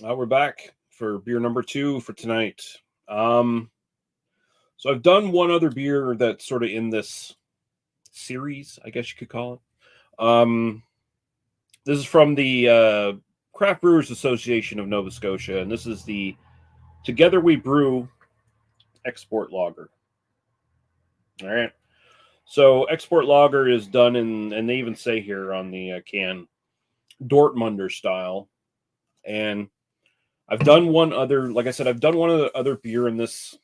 We're back for beer number 2 for tonight. Um, so I've done one other beer that's sort of in this series, I guess you could call it. This is from the Craft Brewers Association of Nova Scotia, and this is the Together We Brew Export Lager. All right. So export lager is done in, and they even say here on the can, Dortmunder-style. And I've done one other, like I said, I've done one of the other beer in this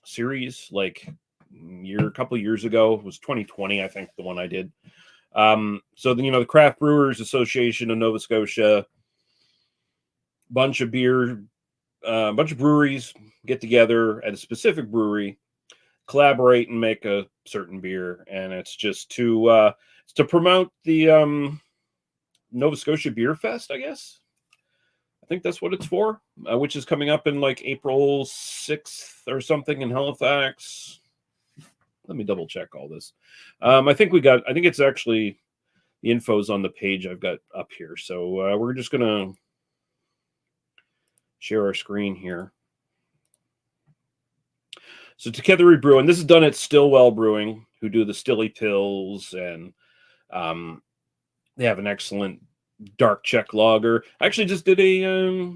series, like a couple of years ago. It was 2020, I think, the one I did. So the Craft Brewers Association of Nova Scotia, bunch of bunch of breweries get together at a specific brewery, collaborate and make a certain beer, and it's just to promote the Nova Scotia Beer Fest, I guess. I think that's what it's for, which is coming up in like April 6th or something in Halifax. Let me double check all this. I think it's actually, the info's on the page I've got up here. So we're just going to share our screen here. So Together We Brew, and this is done at Stillwell Brewing, who do the Stilly Pills, and they have an excellent dark Czech lager. I actually just did a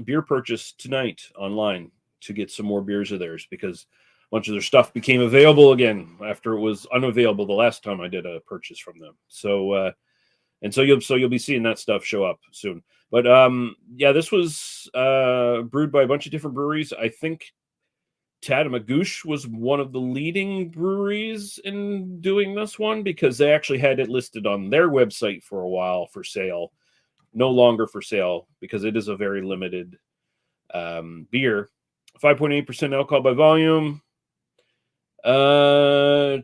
beer purchase tonight online to get some more beers of theirs because a bunch of their stuff became available again after it was unavailable the last time I did a purchase from them. So you'll be seeing that stuff show up soon. But yeah, this was brewed by a bunch of different breweries. I think Tatamagouche was one of the leading breweries in doing this one because they actually had it listed on their website for a while for sale. No longer for sale because it is a very limited beer. 5.8% alcohol by volume.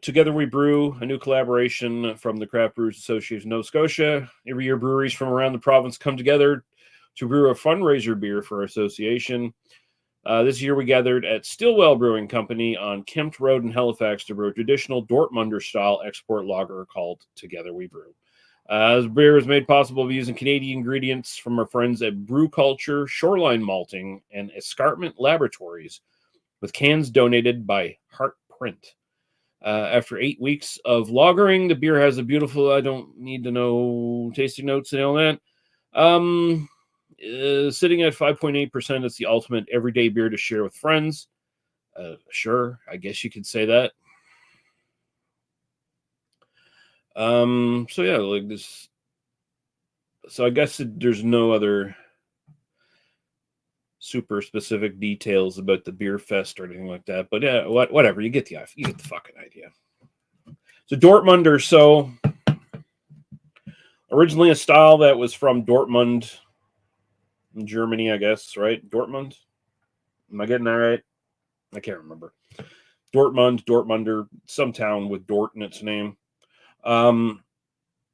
Together We Brew, a new collaboration from the Craft Brewers Association of Nova Scotia. Every year, breweries from around the province come together to brew a fundraiser beer for our association. This year, we gathered at Stillwell Brewing Company on Kempt Road in Halifax to brew a traditional Dortmunder-style export lager called Together We Brew. This beer was made possible by using Canadian ingredients from our friends at Brew Culture, Shoreline Malting, and Escarpment Laboratories, with cans donated by Heart Print. After 8 weeks of lagering, the beer has a beautiful, I don't need to know tasting notes and all that. Sitting at 5.8%, it's the ultimate everyday beer to share with friends. Sure, I guess you could say that. So yeah, like this. So I guess there's no other super specific details about the beer fest or anything like that. But yeah, whatever. You get the fucking idea. So Dortmunder. So originally a style that was from Dortmund, Germany, I guess, right? Dortmund. Am I getting that right? I can't remember. Dortmunder, some town with Dort in its name.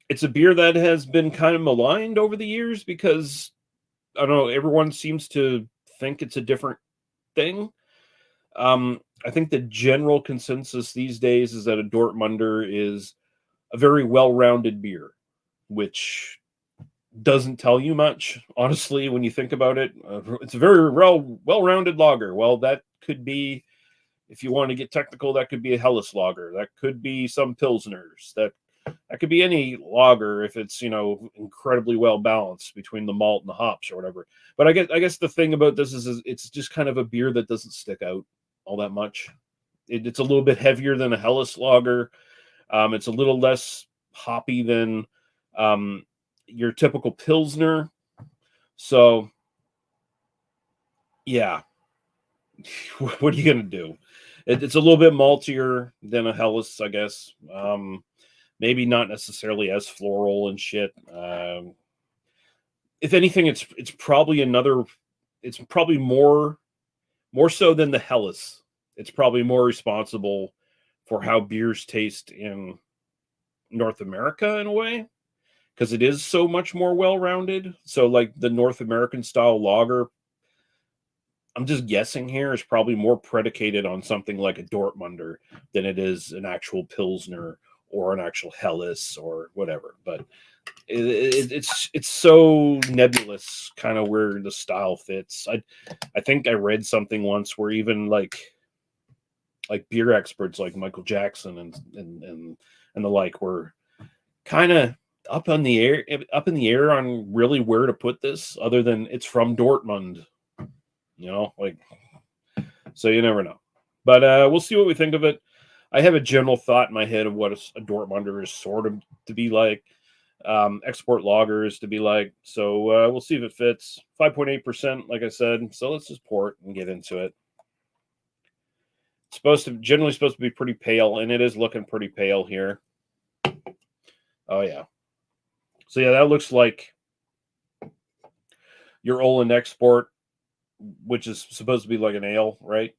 It's a beer that has been kind of maligned over the years because, I don't know, everyone seems to think it's a different thing. I think the general consensus these days is that a Dortmunder is a very well-rounded beer, which doesn't tell you much, honestly, when you think about it. It's a very well-rounded lager. Well, that could be, if you want to get technical, that could be a Helles lager. That could be some Pilsners. That could be any lager if it's, incredibly well balanced between the malt and the hops or whatever. But I guess the thing about this is it's just kind of a beer that doesn't stick out all that much. It's a little bit heavier than a Helles lager. It's a little less hoppy than your typical Pilsner. So, yeah. What are you going to do? It's a little bit maltier than a Helles, I guess. Maybe not necessarily as floral and shit. If anything, it's probably it's probably more so than the Helles. It's probably more responsible for how beers taste in North America in a way, because it is so much more well-rounded. So like the North American style lager, I'm just guessing here, is probably more predicated on something like a Dortmunder than it is an actual Pilsner or an actual Helles or whatever. But it's so nebulous, kind of where the style fits. I think I read something once where even like beer experts like Michael Jackson and the like were kind of up in the air on really where to put this, other than it's from Dortmund, like, so you never know. But we'll see what we think of it. I have a general thought in my head of what a Dortmunder is sort of to be like, export lagers to be like. So we'll see if it fits. 5.8%, like I said. So let's just pour it and get into it. It's generally supposed to be pretty pale, and it is looking pretty pale here. Oh yeah. So yeah, that looks like your Olin export, which is supposed to be like an ale, right?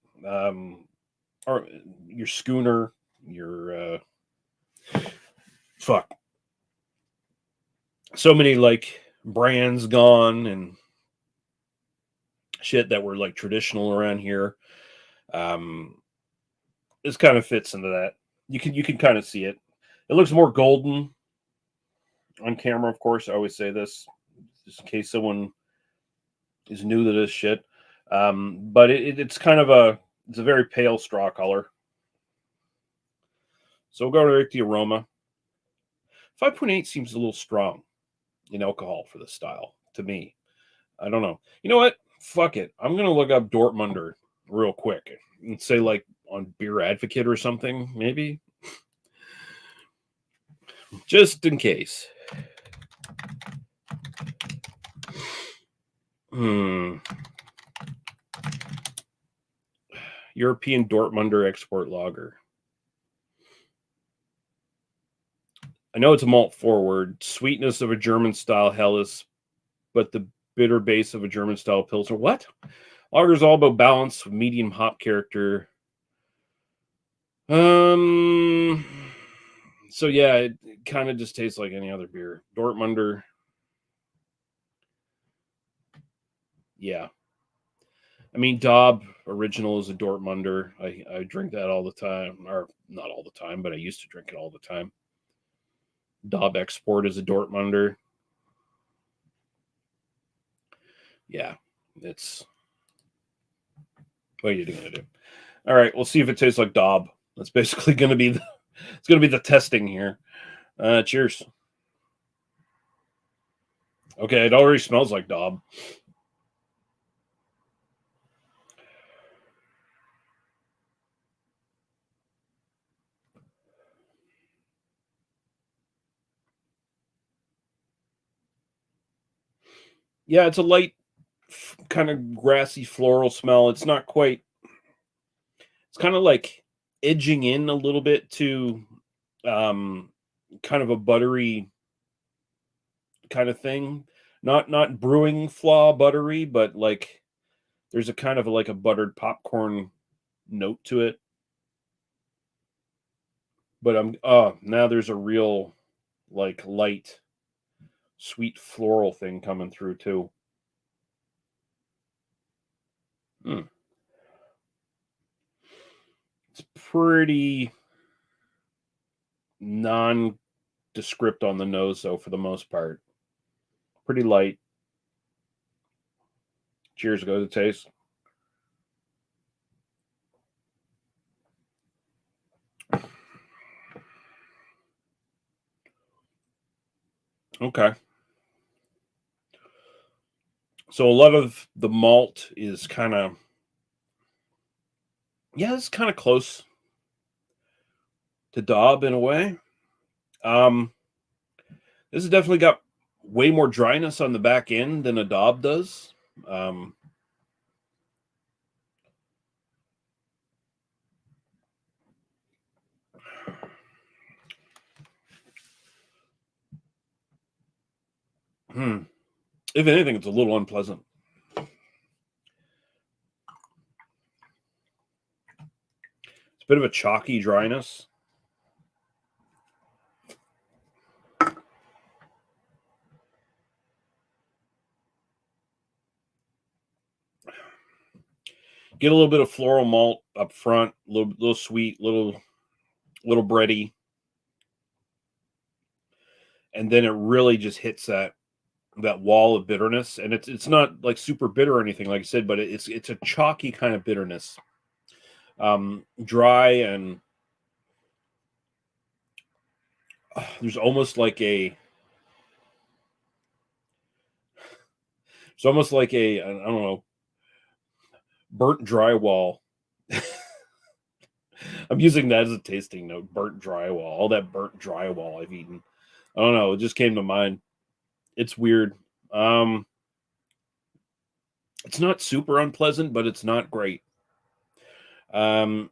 Or your schooner, your fuck. So many like brands gone and shit that were like traditional around here. This kind of fits into that. You can kind of see it. It looks more golden on camera, of course. I always say this just in case someone is new to this shit. But it's kind of it's a very pale straw color. So we'll go right to the aroma. 5.8 seems a little strong in alcohol for this style to me. I don't know. You know what? Fuck it. I'm gonna look up Dortmunder real quick and say like on Beer Advocate or something, maybe, just in case. European Dortmunder export lager. I know it's a malt forward, sweetness of a German style Helles, but the bitter base of a German style Pilsner. What? Lager is all about balance, medium hop character. So yeah, it kind of just tastes like any other beer. Dortmunder. Yeah. I mean, Daub original is a Dortmunder. I drink that all the time, or not all the time, but I used to drink it all the time. Daub export is a Dortmunder. Yeah, it's what are you going to do? All right, we'll see if it tastes like Daub. That's basically going to be it's going to be the testing here. Cheers. Okay, it already smells like Daub. Yeah, it's a light, kind of grassy floral smell. It's not quite. It's kind of like edging in a little bit to um, kind of a buttery kind of thing. Not brewing flaw buttery, but like there's a kind of like a buttered popcorn note to it. But now there's a real like light, sweet floral thing coming through too. Mm. It's pretty nondescript on the nose though, for the most part. Pretty light. Cheers, go to the taste. Okay. So a lot of the malt is kind of, yeah, it's kind of close to Daub in a way. This has definitely got way more dryness on the back end than a Daub does. Um, if anything, it's a little unpleasant. It's a bit of a chalky dryness. Get a little bit of floral malt up front, little sweet, little bready. and then it really just hits that wall of bitterness, and it's not like super bitter or anything, like I said, but it's a chalky kind of bitterness, dry, and there's almost like a it's almost like a, I don't know, burnt drywall. I'm using that as a tasting note. Burnt drywall. All that burnt drywall I've eaten. I don't know. It just came to mind. It's weird. Um, it's not super unpleasant, but it's not great. Um,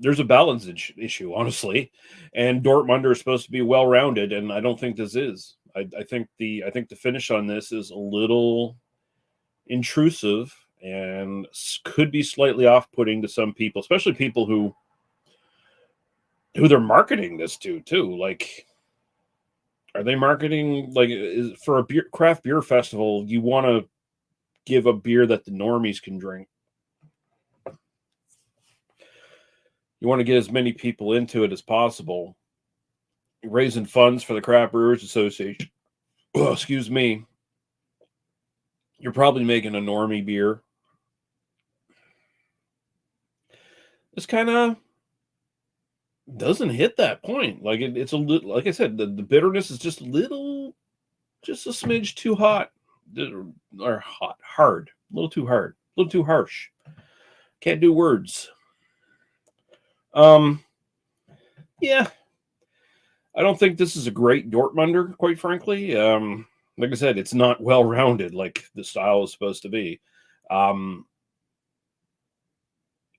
there's a balance issue, honestly, and Dortmunder is supposed to be well rounded, and I don't think this is. I think the finish on this is a little intrusive and could be slightly off putting to some people, especially people who they're marketing this to too. Like, are they marketing like for a craft beer festival? You want to give a beer that the normies can drink. You want to get as many people into it as possible. Raising funds for the Craft Brewers Association. Oh, excuse me. You're probably making a normie beer. This kind of doesn't hit that point. Like it's a little, like I said, the bitterness is just a smidge too hot, or hard, a little too hard, a little too harsh. Can't do words. Yeah, I don't think this is a great Dortmunder, quite frankly. Like I said, it's not well rounded like the style is supposed to be.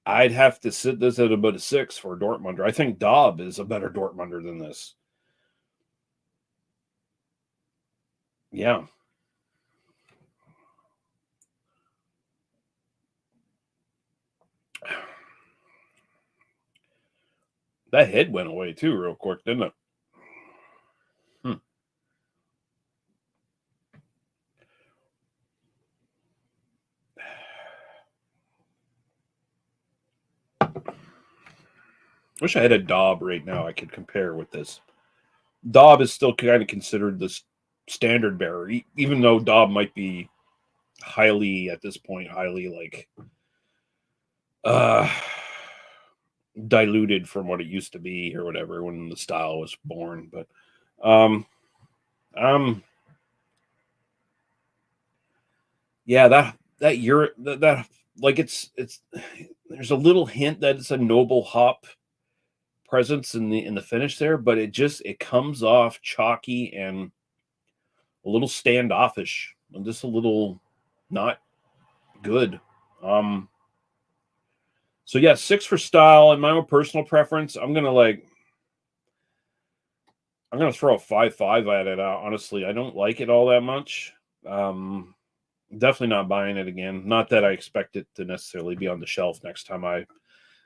I'd have to sit this at about a 6 for a Dortmunder. I think Daub is a better Dortmunder than this. Yeah. That head went away too real quick, didn't it? Wish I had a Daub right now I could compare with this. Daub is still kind of considered the standard bearer, even though Daub might be highly, at this point, highly like diluted from what it used to be or whatever when the style was born. But yeah, that like it's there's a little hint that it's a noble hop presence in the finish there, but it comes off chalky and a little standoffish and just a little not good. So yeah, 6 for style and my own personal preference. I'm gonna throw a 5.5 at it. Honestly, I don't like it all that much. Definitely not buying it again. Not that I expect it to necessarily be on the shelf next time I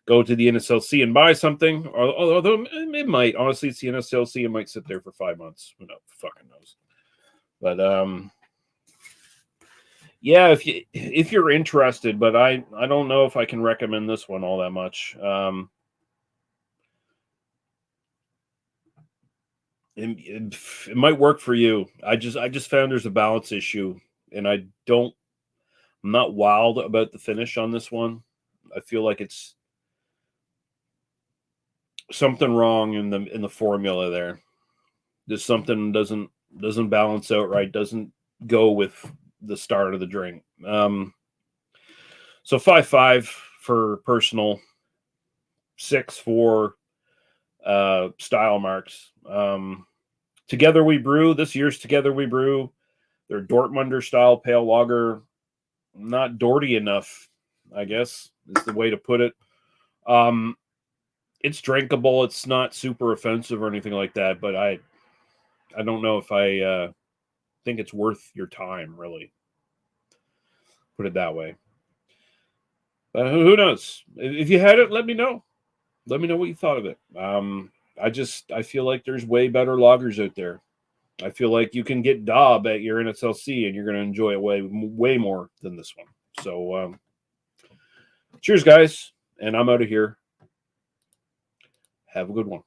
go to the NSLC and buy something. Although it might. Honestly, it's the NSLC. It might sit there for 5 months. Who knows? Fucking knows. But yeah, if you're interested, but I don't know if I can recommend this one all that much. It might work for you. I just found there's a balance issue, and I'm not wild about the finish on this one. I feel like it's something wrong in the formula there. There's something doesn't balance out right. Doesn't go with the start of the drink. So 5.5 for personal, 6 for style marks. Together We Brew, this year's Together We Brew, their Dortmunder-style pale lager, not Dorty enough, I guess, is the way to put it. It's drinkable. It's not super offensive or anything like that, but I don't know if I think it's worth your time, really. Put it that way. But who knows? If you had it, let me know. Let me know what you thought of it. I feel like there's way better lagers out there. I feel like you can get Daub at your NSLC and you're going to enjoy it way more than this one. So, cheers, guys. And I'm out of here. Have a good one.